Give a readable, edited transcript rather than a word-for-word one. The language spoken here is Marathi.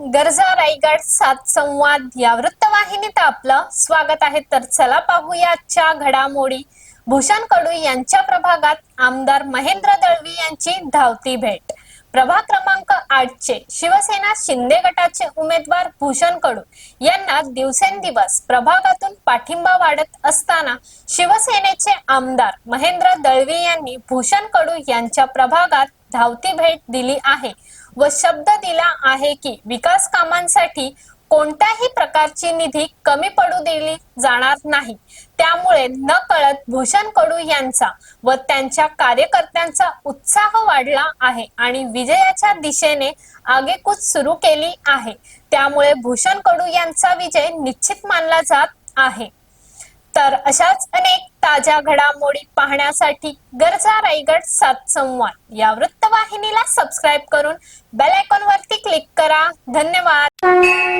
गरजा रायगड सात संवाद या वृत्तवाहिनीत आपलं स्वागत आहे। तर चला पाहूया आजच्या घडामोडी। भूषण कडू यांच्या प्रभागात आमदार महेंद्र दळवी यांची धावती भेट। प्रभाग क्रमांक 8 चे शिवसेना शिंदे गटाचे उमेदवार भूषण कडू यांना दिवसेंदिवस प्रभागातून पाठिंबा वाढत असताना शिवसेनेचे आमदार महेंद्र दळवी यांनी भूषण कडू यांच्या प्रभागात धावती भेट दिली आहे व शब्द दिला आहे की विकास कामांसाठी कोणत्याही प्रकारची निधी कमी पडू दिली जाणार नाही। त्यामुळे नकळत भूषण कडू यांचा व त्यांच्या कार्यकर्त्यांचा उत्साह वाढला आहे आणि विजयाच्या दिशेने आगेकूच सुरू केली आहे। त्यामुळे भूषण कडू यांचा विजय निश्चित मानला जात आहे। तर अशाच अनेक ताज्या घडामोडी पाहण्यासाठी गरजा रायगड सात संवाद या वृत्तवाहिनीला सबस्क्राइब करून बेल आयकॉन वरती क्लिक करा। धन्यवाद।